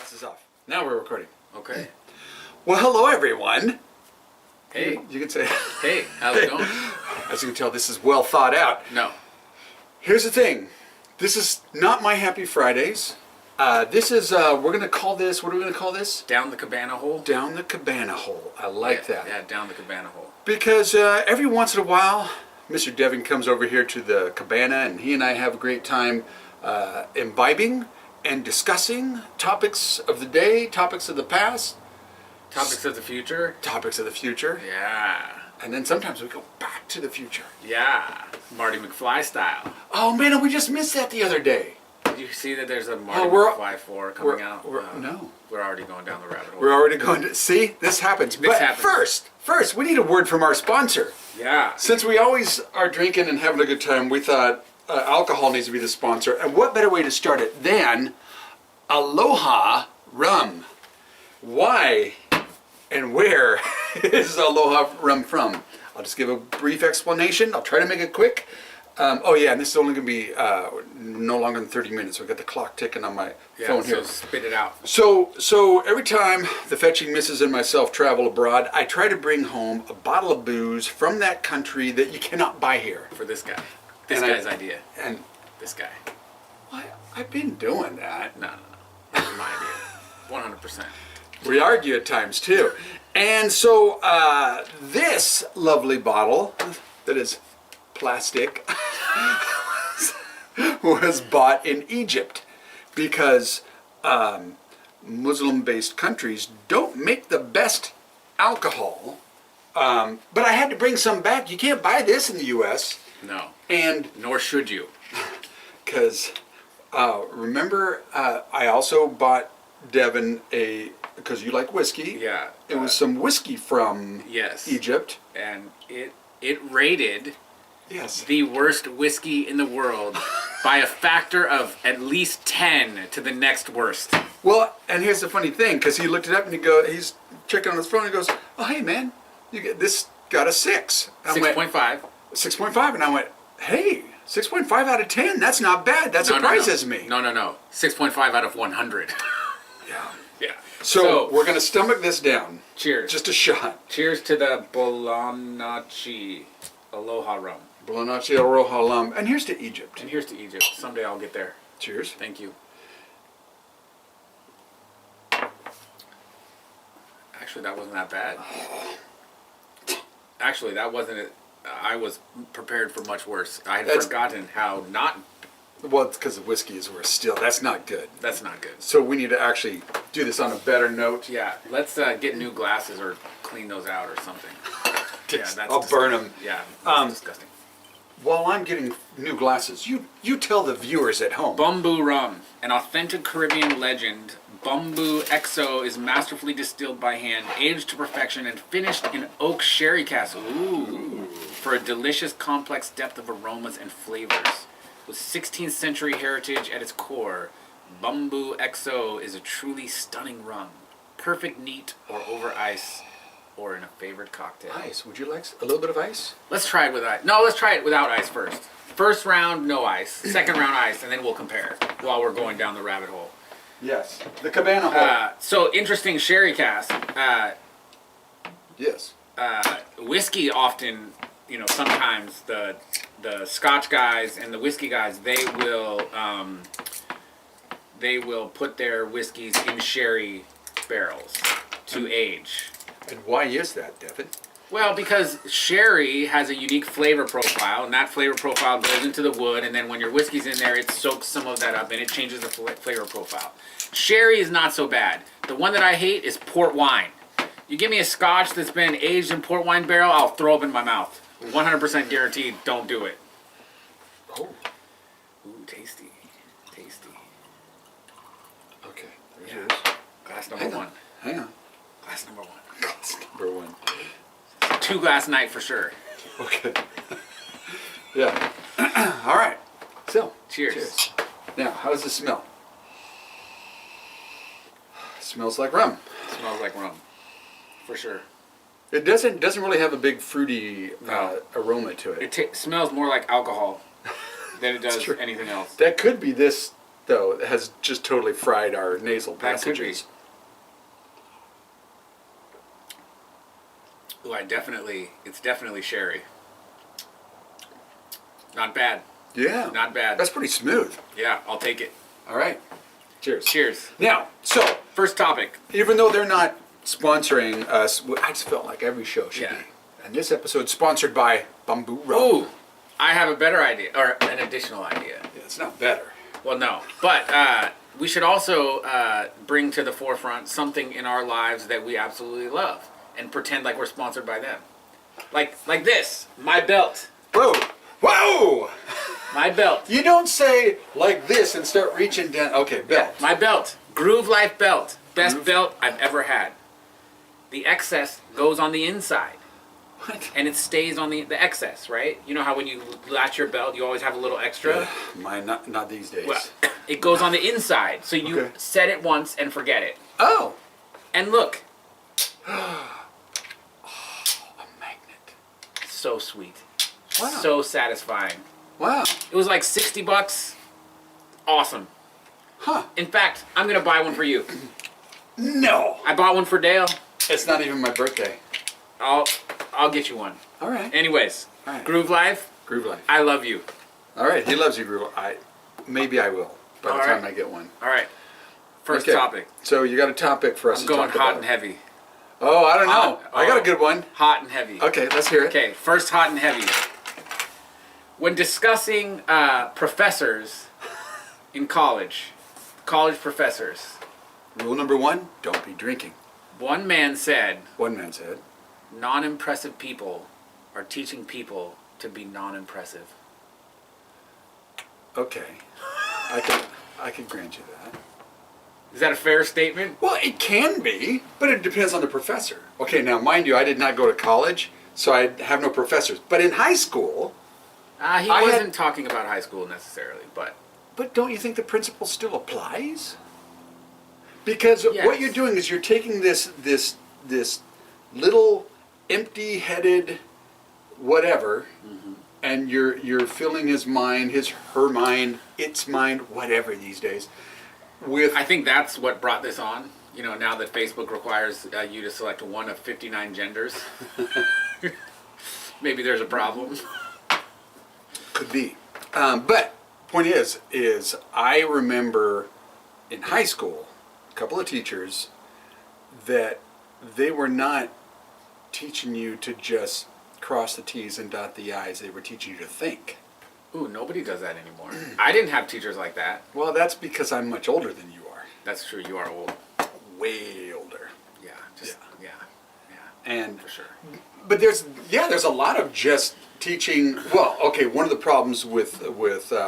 This is off. Now we're recording. Okay. Well, hello everyone. Hey. You can say. Hey, how's it going? As you can tell, this is well thought out. No. Here's the thing. This is not my Happy Fridays. This is, we're going to call this, what are we going to call this? Down the cabana hole? Down the cabana hole. I like that. Yeah, down the cabana hole. Because every once in a while, Mr. Devin comes over here to the cabana and he and I have a great time imbibing and discussing topics of the day, topics of the past. Topics of the future? Topics of the future. Yeah. And then sometimes we go back to the future. Yeah. Marty McFly style. Oh man, we just missed that the other day. Did you see that there's a Marty we're- McFly 4 coming out? No. We're already going down the rabbit hole. We're already going to, see, this happens. This but happens. First, we need a word from our sponsor. Yeah. Since we always are drinking and having a good time, we thought alcohol needs to be the sponsor. And what better way to start it than Aloha Rum? Why and where is Aloha Rum from? I'll just give a brief explanation. I'll try to make it quick. Oh yeah, and this is only going to be no longer than 30 minutes. So I've got the clock ticking on my phone here. So spit it out. So every time the fetching missus and myself travel abroad, I try to bring home a bottle of booze from that country that you cannot buy here. For this guy. This And guy's idea. And This guy. what? I've been doing that. No. This is my idea. 100%. We argue at times too. And so this lovely bottle that is plastic was bought in Egypt because Muslim-based countries don't make the best alcohol. But I had to bring some back. You can't buy this in the U.S. No. And Nor should you. because remember, I also bought Devin because you like whiskey. Yeah. It was some whiskey from Yes. Egypt. And it rated Yes. the worst whiskey in the world by a factor of at least 10 to the next worst. Well, and here's the funny thing, because he looked it up and he's checking on his phone and he goes, "Oh, hey man, this got a 6." And I went, 6.5. 6.5, and I went, "Hey, 6.5 out of 10. That's not bad. That surprises me." No. 6.5 out of 100. Yeah. Yeah. So we're gonna stomach this down. Cheers. Just a shot. Cheers to the Bolognaci Aloha Rum. Bolognaci Aloha Rum. And here's to Egypt. And here's to Egypt. Someday I'll get there. Cheers. Thank you. Actually, that wasn't that bad. Actually, that wasn't it. I was prepared for much worse. I had forgotten how not. Well, it's because the whiskey is worse still. That's not good. That's not good. So we need to actually do this on a better note. Yeah, let's get new glasses or clean those out or something. Yeah, that's I'll burn them. Yeah, that's disgusting. While I'm getting new glasses, you tell the viewers at home. Bumbu Rum, an authentic Caribbean legend. Bumbu XO is masterfully distilled by hand, aged to perfection, and finished in oak sherry cask. Ooh. For a delicious, complex depth of aromas and flavors. With 16th century heritage at its core, Bumbu XO is a truly stunning rum. Perfect neat or over ice, or in a favorite cocktail. Ice. Would you like a little bit of ice? Let's try it with ice. No, let's try it without ice first. First round, no ice. Second round, ice, and then we'll compare while we're going down the rabbit hole. Yes. The cabana hole. So interesting sherry cask. Yes. Whiskey often, sometimes the Scotch guys and the whiskey guys, they will put their whiskeys in sherry barrels to age. And why is that, Devin? Well, because sherry has a unique flavor profile, and that flavor profile goes into the wood, and then when your whiskey's in there, it soaks some of that up, and it changes the flavor profile. Sherry is not so bad. The one that I hate is port wine. You give me a Scotch that's been aged in port wine barrel, I'll throw up in my mouth. 100% guaranteed, don't do it. Oh. Ooh, tasty. Tasty. Okay. There's Yeah. yours. Glass number one. Hang on. Glass number one. Glass number one. 2 glass night for sure. Okay. Yeah. All right. So. Cheers. Now, how does this smell? It smells like rum. Smells like rum. For sure. It doesn't really have a big fruity aroma to it. It smells more like alcohol than it does true. anything else. That could be this though, has just totally fried our nasal That could be. passages. Ooh, it's definitely sherry. Not bad. Yeah. Not bad. That's pretty smooth. Yeah, I'll take it. All right. Cheers. Cheers. Now, so, First topic. even though they're not sponsoring us, I just felt like every show should Yeah. be. And this episode's sponsored by Bamboo Rum. Ooh, I have a better idea, or an additional idea. Yeah, it's not better. Well, no, but we should also bring to the forefront something in our lives that we absolutely love, and pretend like we're sponsored by them. Like this, my belt. Whoa! Whoa! My belt. You don't say like this and start reaching down. Okay, belt. My belt. Groove Life belt. Best belt I've ever had. The excess goes on the inside. What? And it stays on the excess, right? You know how when you latch your belt, you always have a little extra? Mine, not these days. Well, it goes on the inside. So you Okay. set it once and forget it. Oh! And look. A magnet. So sweet. Wow. So satisfying. Wow. It was like $60. Awesome. Huh. In fact, I'm going to buy one for you. No! I bought one for Dale. It's not even my birthday. I'll get you one. All right. Anyways, All right. Groove Life, Groove Life. I love you. All right. He loves you, Groove. Maybe I will by the All time right. I get one. All right. First Okay. topic. So you got a topic for us I'm to going talk hot about. and heavy. Oh, I don't know. Hot. I got a Oh. good one. Hot and heavy. Okay, let's hear it. Okay, first hot and heavy. When discussing professors in college professors, Rule number 1, don't be drinking. one man said, One man said. non-impressive people are teaching people to be non-impressive. Okay. I can grant you that. Is that a fair statement? Well, it can be, but it depends on the professor. Okay, now mind you, I did not go to college, so I have no professors. But in high school, He I wasn't talking about high school necessarily, but but don't you think the principle still applies? Because Yes. what you're doing is you're taking this little empty-headed whatever, and you're filling his mind, her mind, its mind, whatever these days, with I think that's what brought this on. You know, now that Facebook requires you to select one of 59 genders, maybe there's a problem. could be. But point is I remember in high school a couple of teachers that they were not teaching you to just cross the T's and dot the I's. They were teaching you to think. Ooh, nobody does that anymore. I didn't have teachers like that. Well, that's because I'm much older than you are. That's true. You are old. Way older. Yeah. Yeah. And For sure. but there's a lot of just teaching. Well, okay, one of the problems with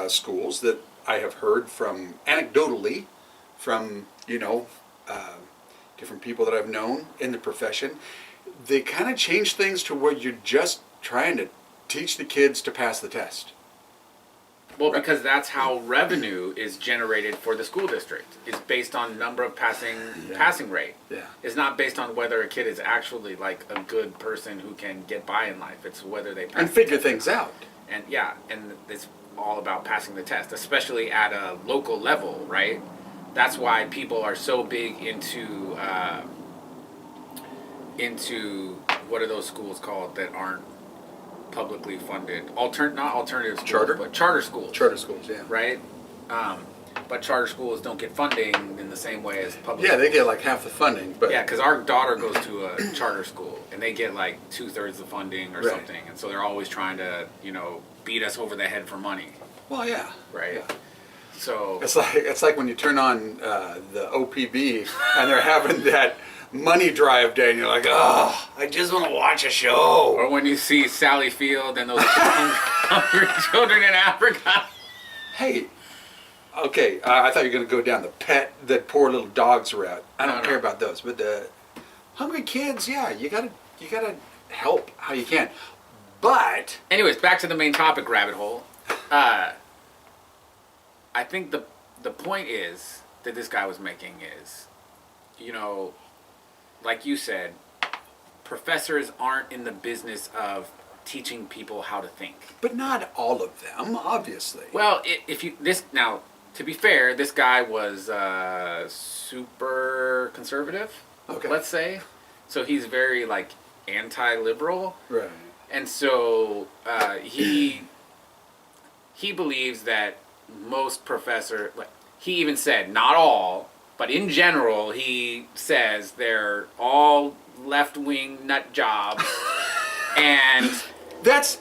schools that I have heard from anecdotally from different people that I've known in the profession, they kind of change things to where you're just trying to teach the kids to pass the test. Well, because that's how revenue is generated for the school district. It's based on number of passing rate. Yeah. It's not based on whether a kid is actually like a good person who can get by in life. It's whether they pass And the figure test. things out. And and it's all about passing the test, especially at a local level, right? That's why people are so big into what are those schools called that aren't publicly funded? Not alternative schools, Charter? but charter schools. Charter schools, yeah. Right? But charter schools don't get funding in the same way as public Yeah, they schools. get like half the funding, but Yeah, because our daughter goes to a charter school, and they get like 2/3 the funding or Right. something, and so they're always trying to, beat us over the head for money, well, yeah. right? Yeah. So It's like when you turn on the OPB and they're having that money drive day, and you're like, oh, I just want to watch a show. or when you see Sally Field and those hungry children in Africa. Hey, okay, I thought you were going to go down the poor little dogs route. I don't No, care no. about those, but the hungry kids, yeah, you gotta help how you can. But Anyways, back to the main topic, rabbit hole. I think the point is that this guy was making is, like you said, professors aren't in the business of teaching people how to think. not all of them, obviously. Well, to be fair, this guy was super conservative, Okay. let's say. So he's very, like, anti-liberal. Right. And so he believes that most professors, like, he even said, not all, but in general, he says they're all left-wing nut jobs. And That's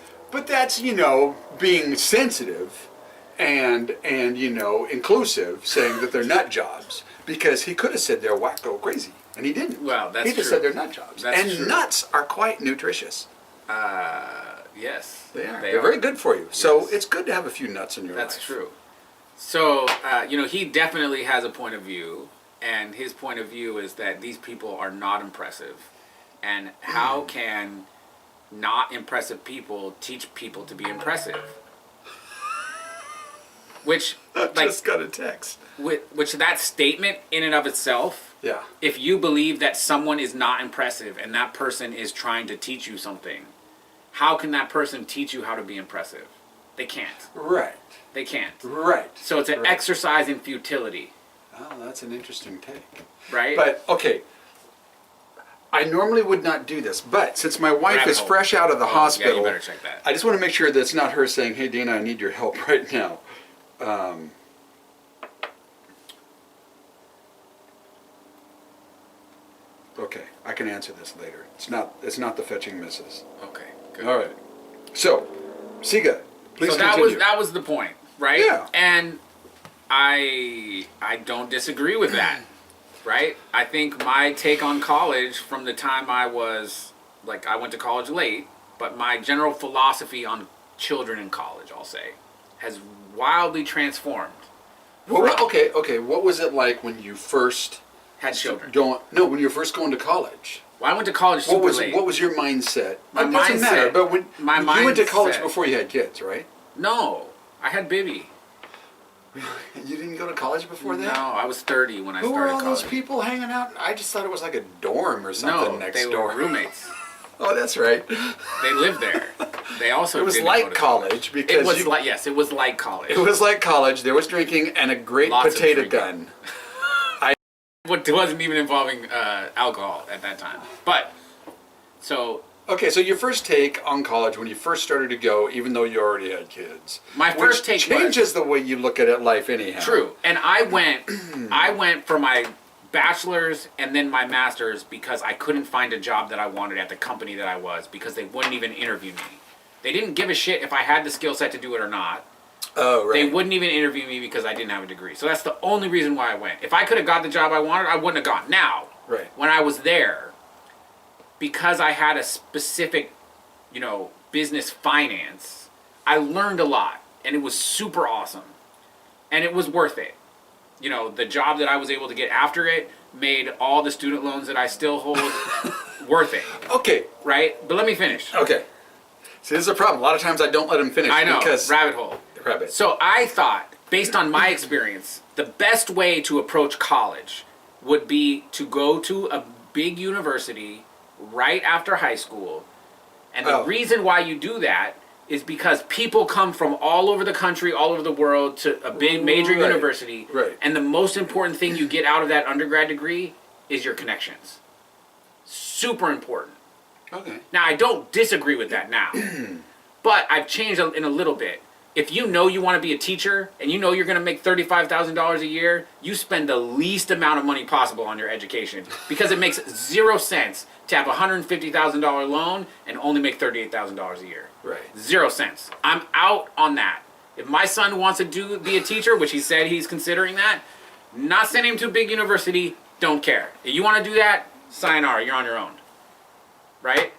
being sensitive and inclusive, saying that they're nut jobs, because he could have said they're wacko crazy, and he didn't. Well, that's he just true. said they're nut jobs. That's and true. nuts are quite nutritious. yes. They are. They They're are. very good for you. So Yes. it's good to have a few nuts in your life. That's true. So, he definitely has a point of view, and his point of view is that these people are not impressive. And how can not impressive people teach people to be impressive? Which, I like, just got a text. which that statement in and of itself, Yeah. if you believe that someone is not impressive and that person is trying to teach you something, how can that person teach you how to be impressive? They can't. Right. They can't. Right. So it's an Right. exercise in futility, Oh, that's an interesting take. right? But, okay, I normally would not do this, but since my wife Rabbit is hole. fresh out of the Yeah, hospital, you better check that. I just want to make sure that it's not her saying, hey, Dana, I need your help right now. Okay, I can answer this later. It's not the fetching missus. Okay, good. All right. So, Siga, please So continue. that was the point, right? Yeah. And I don't disagree with that, right? I think my take on college from the time I went to college late, but my general philosophy on children in college, I'll say, has wildly transformed. Okay. What was it like when you first Had children. when you were first going to college? Well, I went to college super late. What was your mindset? My It doesn't mindset- matter, but when my you went to college mindset- before you had kids, right? No, I had Bibby. You didn't go to college before No, that? I was 30 when I Who were started all college. those people hanging out? I just thought it was like a dorm or something No, next they door. were roommates. Oh, that's right. They lived there. They also It was didn't like go to college because It was like it was like college. it was like college. There was drinking and a great Lots of potato drinking. gun. What wasn't even involving alcohol at that time. But so Okay, so your first take on college when you first started to go, even though you already had kids. My first take changes the way you look at life anyhow. true, and I went for my bachelor's and then my master's because I couldn't find a job that I wanted at the company that I was because they wouldn't even interview me. They didn't give a shit if I had the skill set to do it or not. Oh, right. They wouldn't even interview me because I didn't have a degree. So that's the only reason why I went. If I could have got the job I wanted, I wouldn't have gone. Now, Right. when I was there, because I had a specific, business finance, I learned a lot. And it was super awesome. And it was worth it. The job that I was able to get after it made all the student loans that I still hold worth it. Okay. Right? But let me finish. Okay. See, this is a problem. A lot of times I don't let him finish. I know. Because Rabbit hole. Rabbit. So I thought, based on my experience, the best way to approach college would be to go to a big university right after high school. And the reason why you do that is because people come from all over the country, all over the world to a big major Right. university. Right. And the most important thing you get out of that undergrad degree is your connections. Super important. Okay. Now, I don't disagree with that now, but I've changed in a little bit. If you know you want to be a teacher and you know you're going to make $35,000 a year, you spend the least amount of money possible on your education because it makes zero sense to have a $150,000 loan and only make $38,000 a year. Right. 0 cents. I'm out on that. If my son wants to be a teacher, which he said he's considering that, not sending him to a big university, don't care. If you want to do that, sayonara, you're on your own. Right?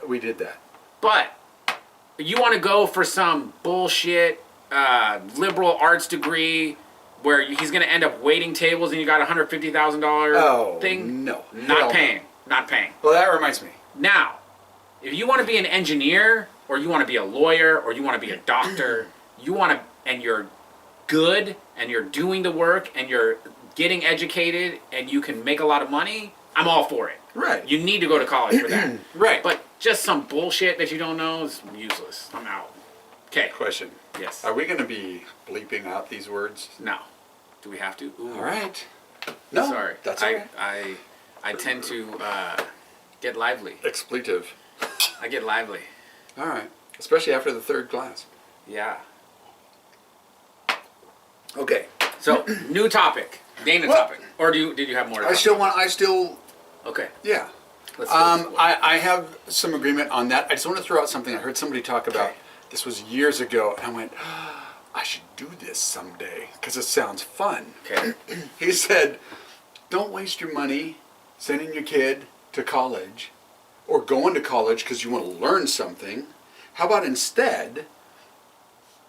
We did that. But you want to go for some bullshit liberal arts degree where he's going to end up waiting tables and you got a $150,000 thing? No. Not Hell paying. no. Not paying. Well, that reminds me. Now, if you want to be an engineer or you want to be a lawyer or you want to be a doctor, and you're good and you're doing the work and you're getting educated and you can make a lot of money, I'm all for it. Right. You need to go to college for that. Right. But just some bullshit that you don't know is useless. I'm out. Okay. Question. Yes. Are we going to be bleeping out these words? No. Do we have to? Ooh. All right. No. Sorry. That's all right. I tend to get lively. Expletive. I get lively. All right. Especially after the third glass. Yeah. Okay. So, new topic. Dana Well, topic. Or did you have more to talk Okay. about? Yeah. Let's go. I have some agreement on that. I just want to throw out something I heard somebody talk about. Okay. This was years ago, and I went, I should do this someday because it sounds fun. Okay. He said, don't waste your money sending your kid to college or going to college because you want to learn something. How about instead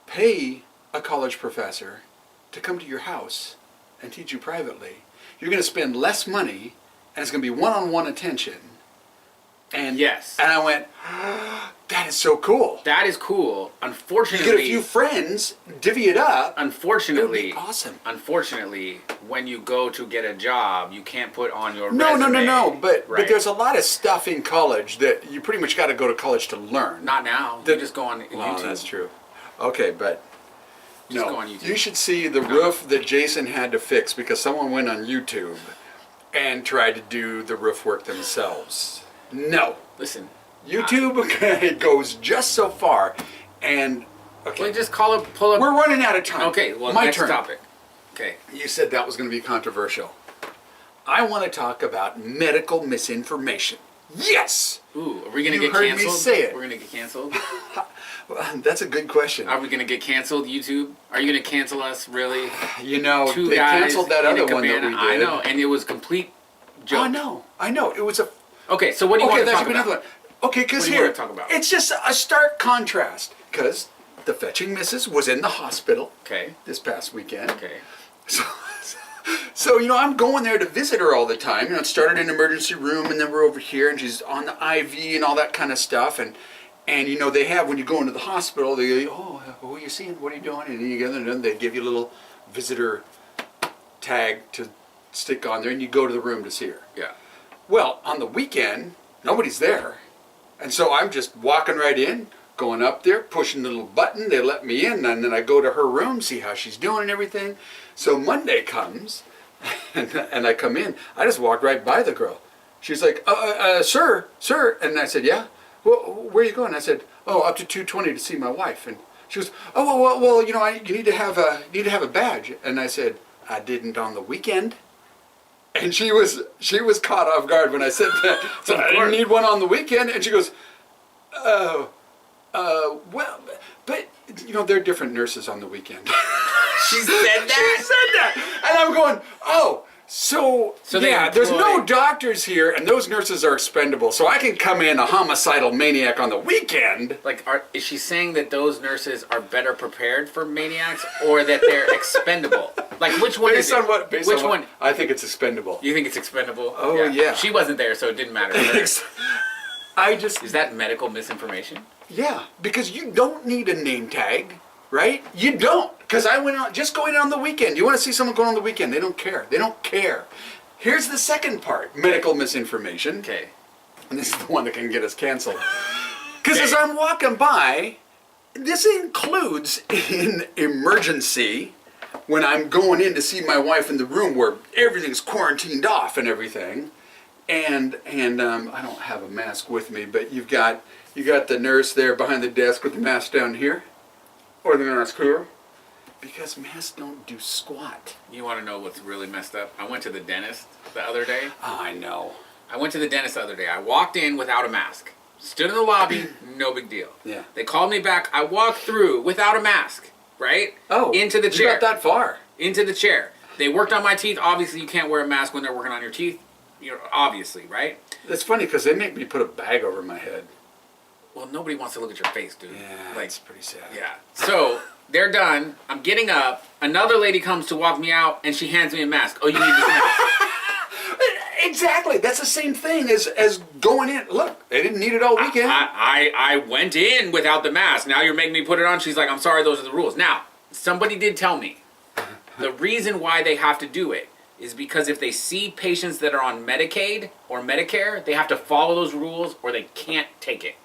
pay a college professor to come to your house and teach you privately? You're going to spend less money and it's going to be one-on-one attention. And Yes. And I went, that is so cool. That is cool. You Unfortunately, get a few friends, divvy it up. Unfortunately, It would be awesome. Unfortunately, when you go to get a job, you can't put on your No. resume. But Right. there's a lot of stuff in college that you pretty much got to go to college to learn. Not now. You just go on Well, YouTube. that's true. Okay, but Just no, go on YouTube. you should see the roof that Jason had to fix because someone went on YouTube and tried to do the roof work themselves. No, Listen. YouTube goes just so far, and okay, Well, just pull up. we're running out of time. Okay. Well, my next turn. topic. Okay. You said that was going to be controversial. I want to talk about medical misinformation. Yes! Ooh, are we gonna You get heard me canceled? say it. We're gonna get canceled. That's a good question. Are we gonna get canceled? YouTube? Are you gonna cancel us? Really? You know, Two they guys canceled that in a other one that we cabana. did. I know, and it was complete joke. I know. It was a... Okay, so what do you want to that's talk a good about? one. Okay, because What do you here, wanna talk about? it's just a stark contrast. Because the fetching missus was in the hospital Okay. this past weekend. Okay. So, you know, I'm going there to visit her all the time. You know, it started in an emergency room, and then we're over here, and she's on the IV and all that kind of stuff. And you know, they have, when you go into the hospital, they go, oh, who are you seeing? What are you doing? And then you go there, and they give you a little visitor tag to stick on there, and you go to the room to see her. Yeah. Well, on the weekend, nobody's there. And so I'm just walking right in, going up there, pushing the little button, they let me in, and then I go to her room, see how she's doing and everything. So Monday comes, and I come in. I just walked right by the girl. She's like, sir. And I said, yeah? Well, where are you going? I said, oh, up to 220 to see my wife. And she goes, oh, well, you know, you need to have a badge. And I said, I didn't on the weekend. And she was caught off guard when I said that. So I didn't need one on the weekend. And she goes, well, but you know, there are different nurses on the weekend. She said that? She said that. And I'm going, oh, so yeah, there's no doctors here, and those nurses are expendable. So I can come in a homicidal maniac on the weekend. Like, is she saying that those nurses are better prepared for maniacs, or that they're expendable? Like, which one is it? Which one? I think it's expendable. You think it's expendable? Oh, yeah. She wasn't there, so it didn't matter. Is that medical misinformation? Yeah, because you don't need a name tag, right? You don't. Because I went out, just going on the weekend. You want to see someone going on the weekend? They don't care. They don't care. Here's the second part, medical misinformation. Okay. And this is the one that can get us canceled. Because as I'm walking by, this includes in emergency, when I'm going in to see my wife in the room where everything's quarantined off and everything. And I don't have a mask with me, but you got the nurse there behind the desk with the mask down here, or the mask here, because masks don't do squat. You want to know what's really messed up? I went to the dentist the other day. Oh, I know. I went to the dentist the other day. I walked in without a mask. Stood in the lobby, no big deal. Yeah. They called me back. I walked through without a mask, right? Oh, into the chair. You got that far. Into the chair. They worked on my teeth. Obviously, you can't wear a mask when they're working on your teeth. Obviously, right? It's funny because they make me put a bag over my head. Well, nobody wants to look at your face, dude. Yeah, like, it's pretty sad. Yeah. So they're done. I'm getting up. Another lady comes to walk me out, and she hands me a mask. Oh, you need this mask. Exactly. That's the same thing as going in. Look, they didn't need it all weekend. I went in without the mask. Now you're making me put it on. She's like, I'm sorry, those are the rules. Now, somebody did tell me the reason why they have to do it is because if they see patients that are on Medicaid or Medicare, they have to follow those rules or they can't take it.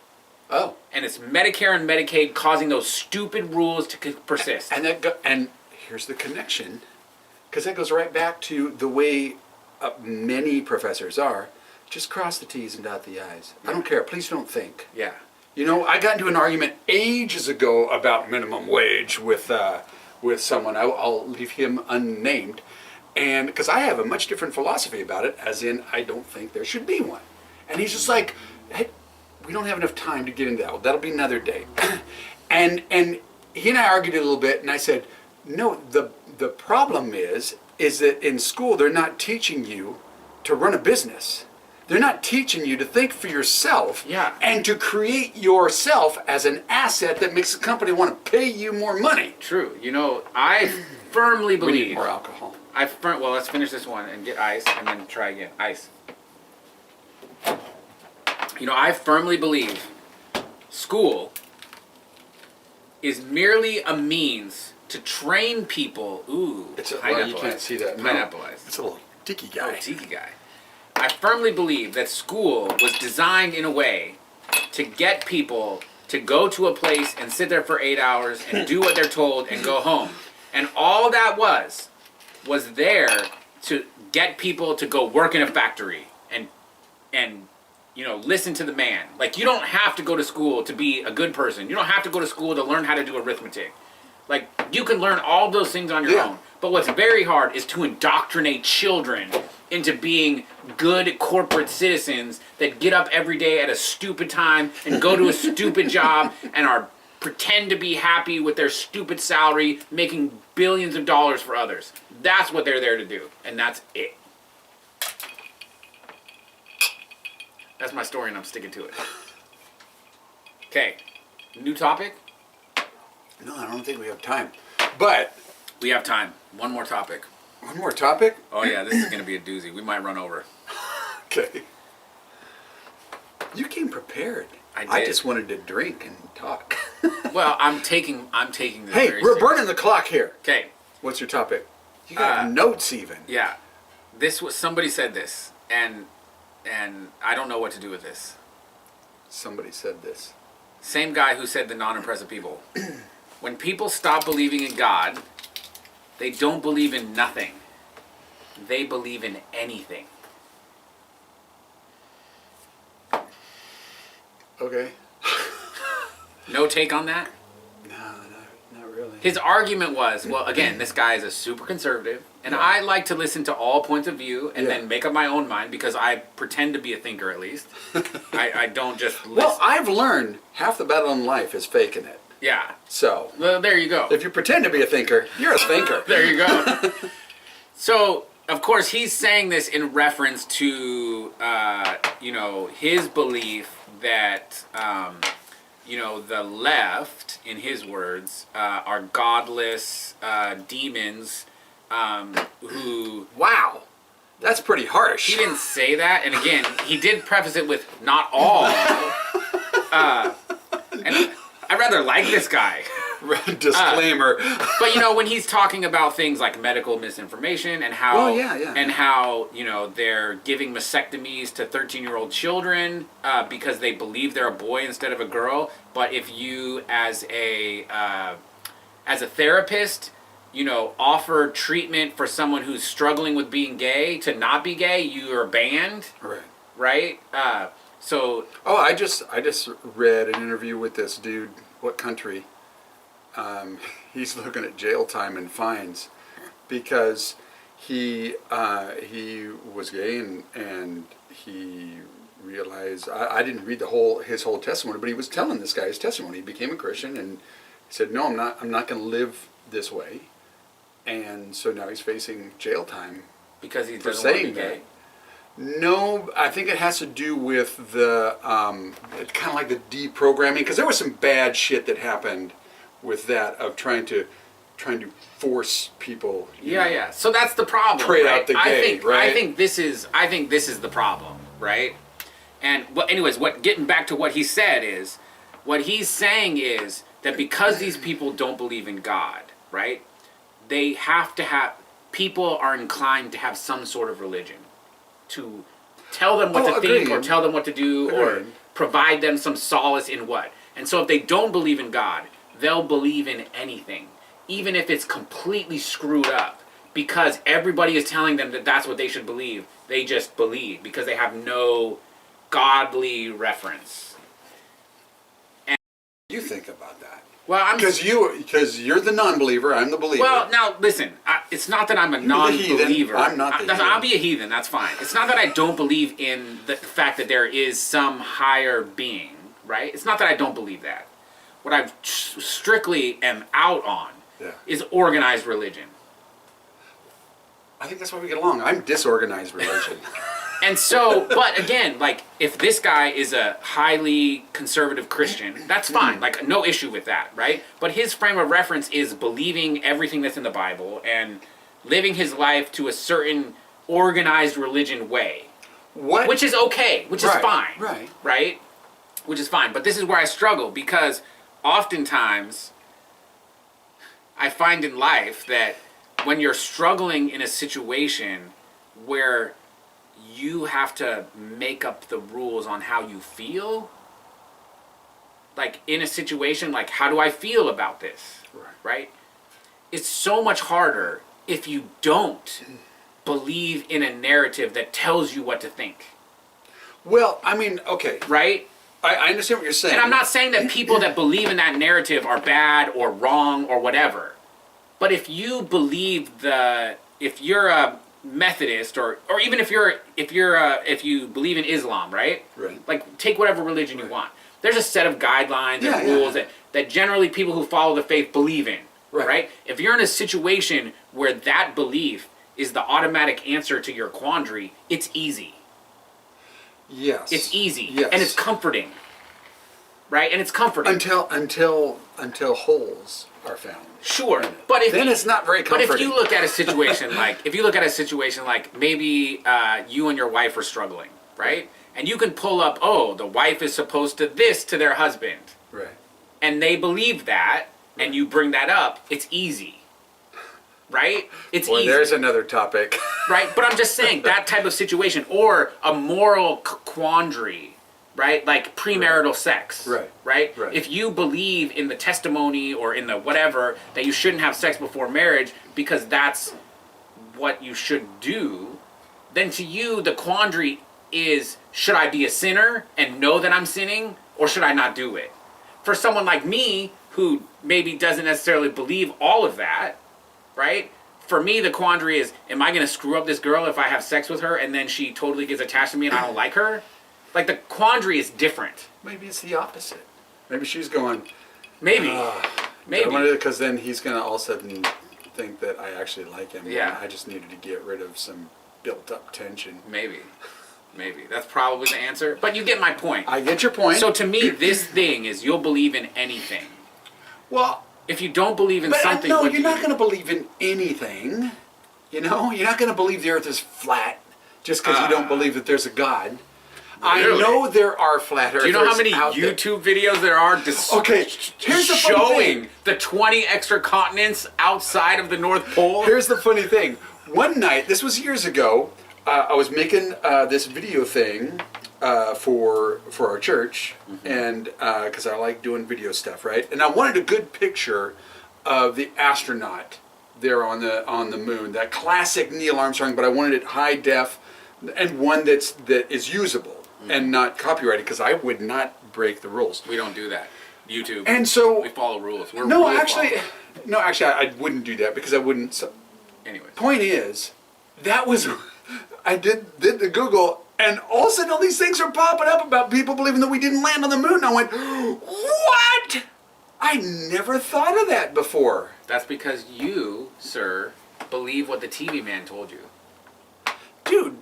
Oh. And it's Medicare and Medicaid causing those stupid rules to persist. And here's the connection, because that goes right back to the way many professors are. Just cross the T's and dot the I's. I don't care. Please don't think. Yeah. You know, I got into an argument ages ago about minimum wage with someone. I'll leave him unnamed, and because I have a much different philosophy about it, as in I don't think there should be one. And he's just like, hey, we don't have enough time to get into that. That'll be another day. and he and I argued a little bit, and I said, no, the problem is that in school they're not teaching you to run a business. They're not teaching you to think for yourself and to create yourself as an asset that makes the company want to pay you more money. True. You know, I firmly believe... We need more alcohol. Well, let's finish this one and get ice and then try again. Ice. You know, I firmly believe school is merely a means to train people. Ooh, well, you can't see that. Pineapple ice. It's a little tiki guy. Oh, tiki guy. I firmly believe that school was designed in a way to get people to go to a place and sit there for 8 hours and do what they're told and go home. And all that was there to get people to go work in a factory and you know, listen to the man. Like, you don't have to go to school to be a good person. You don't have to go to school to learn how to do arithmetic. Like, you can learn all those things on your own. But what's very hard is to indoctrinate children into being good corporate citizens that get up every day at a stupid time and go to a stupid job and pretend to be happy with their stupid salary, making billions of dollars for others. That's what they're there to do, and that's it. That's my story, and I'm sticking to it. Okay, new topic? No, I don't think we have time. But... we have time. One more topic. One more topic? Oh yeah, this is going to be a doozy. We might run over. Okay. You came prepared. I did. I just wanted to drink and talk. Well, I'm taking this Hey, very we're serious. burning the clock here. Okay. What's your topic? You got notes even. Yeah. Somebody said this, and I don't know what to do with this. Somebody said this. Same guy who said the non-impressive people. When people stop believing in God, they don't believe in nothing. They believe in anything. Okay. No take on that? No, not really. His argument was, well, again, this guy is a super conservative, and I like to listen to all points of view and then make up my own mind because I pretend to be a thinker at least. I don't just listen. Well, I've learned half the battle in life is faking it. Yeah. So, well, there you go. If you pretend to be a thinker, you're a thinker. There you go. So, of course, he's saying this in reference to, you know, his belief that, you know, the left, in his words, are godless demons who... Wow. That's pretty harsh. He didn't say that. And again, he did preface it with not all. And I rather like this guy. Disclaimer. But you know, when he's talking about things like medical misinformation and how and how, you know, they're giving mastectomies to 13-year-old children because they believe they're a boy instead of a girl, but if you as a therapist, you know, offer treatment for someone who's struggling with being gay to not be gay, you are banned. Right? So I just read an interview with this dude. What country? He's looking at jail time and fines because he was gay and he realized I didn't read his whole testimony, but he was telling this guy his testimony. He became a Christian and he said, "No, I'm not going to live this way," and so now he's facing jail time because he for doesn't want to saying be gay. that. No, I think it has to do with the kind of like the deprogramming, because there was some bad shit that happened with that of trying to force people. Yeah. So that's the problem. Trade right? out the gay, right? I think this is the problem, right? And getting back to what he said is, what he's saying is that because these people don't believe in God, right? They have to have, people are inclined to have some sort of religion to tell them what to think or tell them what to do, or provide them some solace in what? And so if they don't believe in God, they'll believe in anything, even if it's completely screwed up, because everybody is telling them that that's what they should believe. They just believe because they have no godly reference. You think about that. Well, because you're the non-believer, I'm the believer. Well, now listen. It's not that I'm a non-believer. I'm not the heathen. I'll be a heathen. That's fine. It's not that I don't believe in the fact that there is some higher being, right? It's not that I don't believe that. What I strictly am out on is organized religion. I think that's why we get along. I'm disorganized religion. And so, but again, like, if this guy is a highly conservative Christian, that's fine. Like, no issue with that, right? But his frame of reference is believing everything that's in the Bible and living his life to a certain organized religion way. What? Which is okay, which is fine. Right. Right? Which is fine. But this is where I struggle, because oftentimes I find in life that when you're struggling in a situation where you have to make up the rules on how you feel, like in a situation like, how do I feel about this, right? It's so much harder if you don't believe in a narrative that tells you what to think. Well, I mean, okay. Right? I understand what you're saying. And I'm not saying that people that believe in that narrative are bad or wrong or whatever. But if you believe if you're a Methodist, or even if you believe in Islam, right? Right. Like, take whatever religion you want. There's a set of guidelines and rules that generally people who follow the faith believe in, right? If you're in a situation where that belief is the automatic answer to your quandary, it's easy. Yes. It's easy. Yes. And it's comforting. Right? And it's comforting. Until holes are found. Sure, but then it's not very comforting. But if you look at a situation like, maybe you and your wife are struggling, right? And you can pull up, the wife is supposed to this to their husband, right? And they believe that, and you bring that up, it's easy, right? It's easy. There's another topic, right? But I'm just saying that type of situation, or a moral quandary. Right? Like premarital sex. Right? If you believe in the testimony or in the whatever that you shouldn't have sex before marriage because that's what you should do, then to you the quandary is, should I be a sinner and know that I'm sinning, or should I not do it? For someone like me who maybe doesn't necessarily believe all of that, right? For me the quandary is, am I going to screw up this girl if I have sex with her and then she totally gets attached to me and I don't like her? Like, the quandary is different. Maybe it's the opposite. Maybe she's going... Maybe. Because then he's going to all of a sudden think that I actually like him. Yeah. I just needed to get rid of some built-up tension. Maybe. That's probably the answer. But you get my point. I get your point. So to me, this thing is, you'll believe in anything. Well... If you don't believe in something... No, you're not going to believe in anything. You know? You're not going to believe the earth is flat just because you don't believe that there's a God. Really? I know there are flat earthers. Do you know how many YouTube videos there are here's the showing the 20 extra continents outside of the North Pole? Here's the funny thing. One night, this was years ago, I was making this video thing for our church, and because I like doing video stuff, right? And I wanted a good picture of the astronaut there on the moon, that classic Neil Armstrong, but I wanted it high def and one that is usable. And not copyrighted, because I would not break the rules. We don't do that. YouTube. And so we follow rules. Actually, I wouldn't do that because I wouldn't. So, anyway. Point is, that was I did the Google, and all of a sudden all these things are popping up about people believing that we didn't land on the moon. And I went, what? I never thought of that before. That's because you, sir, believe what the TV man told you. Dude.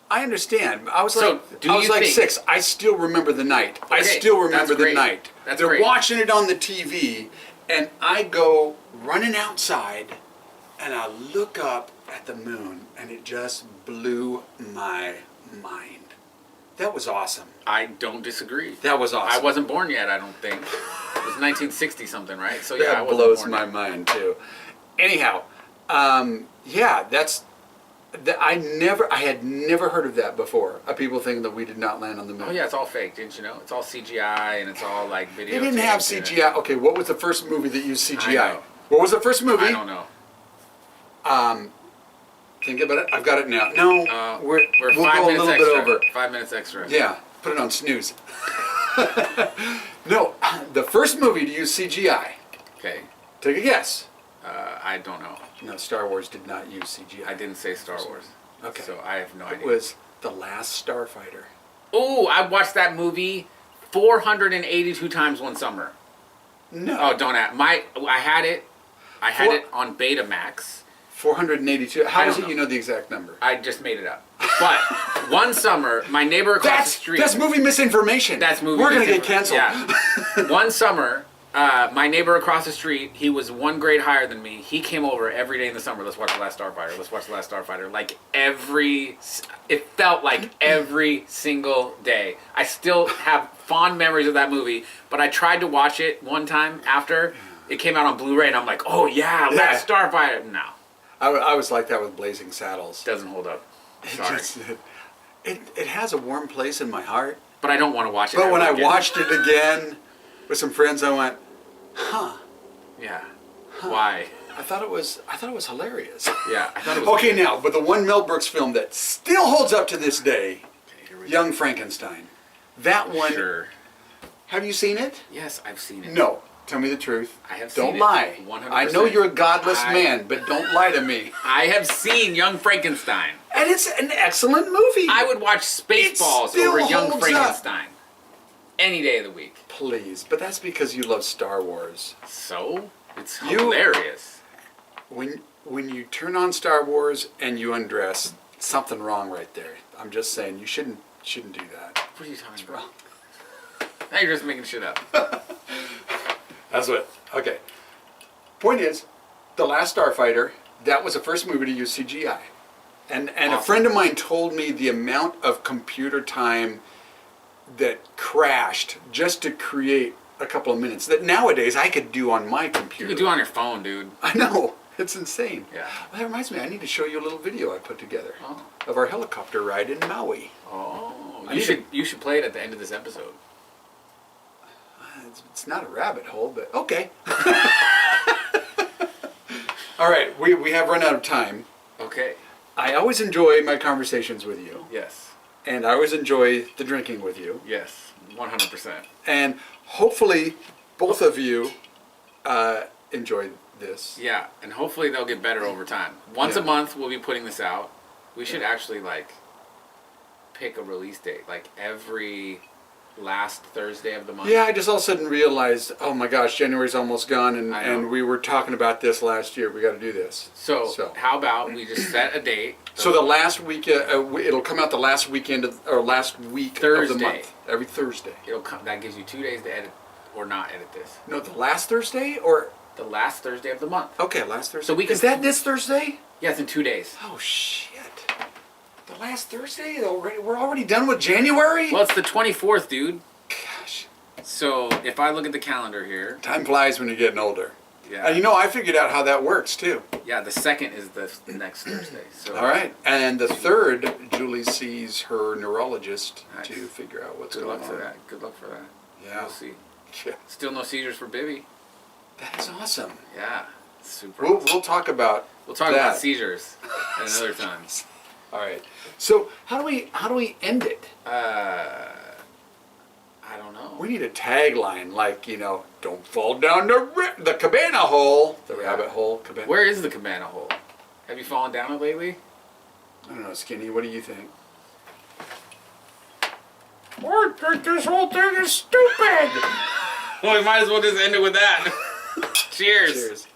I understand. I was so like 6. I still remember the night. Okay, I still remember the night. They're great. watching it on the TV, and I go running outside, and I look up at the moon, and it just blew my mind. That was awesome. I don't disagree. That was awesome. I wasn't born yet, I don't think. It was 1960 something, right? So yeah, that blows my mind too. Anyhow, that's I had never heard of that before. People thinking that we did not land on the moon. Oh yeah, it's all fake, didn't you know? It's all CGI and it's all like video. They didn't have CGI. Okay, what was the first movie that used CGI? I know. What was the first movie? I don't know. Think about it. I've got it now. No, We're we'll 5 go a minutes little extra. bit over. 5 minutes extra. Yeah, put it on snooze. No, the first movie to use CGI. Okay. Take a guess. I don't know. No, Star Wars did not use CGI. I didn't say Star Wars. Okay. So I have no It idea. was The Last Starfighter. Oh, I watched that movie 482 times one summer. No. Oh, don't ask. I had it. I had it on Betamax. 482. How I is don't it know. you know the exact number? I just made it up. But one summer, my neighbor across the street. That's movie misinformation. That's movie. We're gonna get misinformation. canceled. Yeah. One summer, my neighbor across the street, he was one grade higher than me. He came over every day in the summer. Let's watch The Last Starfighter. Let's watch The Last Starfighter. Like it felt like every single day. I still have fond memories of that movie. But I tried to watch it one time after it came out on Blu-ray, and I'm like, oh yeah, Last Starfighter. No, I was like that with Blazing Saddles. doesn't hold up. Sorry. It has a warm place in my heart. But I don't want to watch it. But when I ever again. watched it again with some friends, I went, huh. Yeah. Why? I thought it was hilarious. Yeah, I thought it was. Okay, now, but the one Mel Brooks film that still holds up to this day, Okay, here we go. Young Frankenstein. That one. Sure. Have you seen it? Yes, I've seen it. No. Tell me the truth. I have seen Don't it. lie. 100%. I know you're a godless man, but don't lie to me. I have seen Young Frankenstein. And it's an excellent movie. I would watch Spaceballs still over Young holds up. Frankenstein any day of the week. Please, but that's because you love Star Wars. So it's You- hilarious. When you turn on Star Wars and you undress, something wrong right there. I'm just saying you shouldn't do that. What are you talking about? Now you're just making shit up. That's what. Okay. Point is, The Last Starfighter. That was the first movie to use CGI, and a Awesome. friend of mine told me the amount of computer time that crashed just to create a couple of minutes that nowadays I could do on my You computer. can do it on your phone, dude. I know. It's insane. Yeah. Well, that reminds me, I need to show you a little video I put together Oh. of our helicopter ride in Maui. Oh. I You need should play it at the end of this episode. It's not a rabbit hole, but okay. All right, we have run out of time. Okay. I always enjoy my conversations with you, Yes. and I always enjoy the drinking with you. Yes. 100%. And hopefully, both of you enjoy this. Yeah, and hopefully they'll get better over time. Once Yeah. a month we'll be putting this out. We should actually pick a release date, like every last Thursday of the month. Yeah, I just all of a sudden realized, oh my gosh, January's almost gone, I know. and we were talking about this last year. We got to do this. So how about we just set a date? So the last week, it'll come out the last weekend or last week of Thursday. the month. Every Thursday. It'll come. That gives you 2 days to edit or not edit this. No, the last Thursday or The last Thursday of the month. okay, last Thursday. So we can- Is that this Thursday? Yeah, it's in 2 days. Oh shit! The last Thursday already. We're already done with January. Well, it's the 24th, dude. Gosh, So if I look at the calendar here, time flies when you're getting older. yeah, And I figured out how that works too. yeah, the 2nd is the next Thursday. So All right, and the 3rd, Julie sees her neurologist Nice. to figure out what's Good going luck on. for that. Good luck for that. Yeah. We'll see. Yeah, Still no seizures for Bibby. that is awesome. Yeah, super. We'll talk about We'll talk that. about seizures at another time. All right. So how do we end it? I don't know. We need a tagline like don't fall down the cabana hole, the Yeah. rabbit hole. Cabana. Where is the cabana hole? Have you fallen down it lately? I don't know, Skinny. What do you think? I think this whole thing is stupid. Well, we might as well just end it with that. Cheers. Cheers.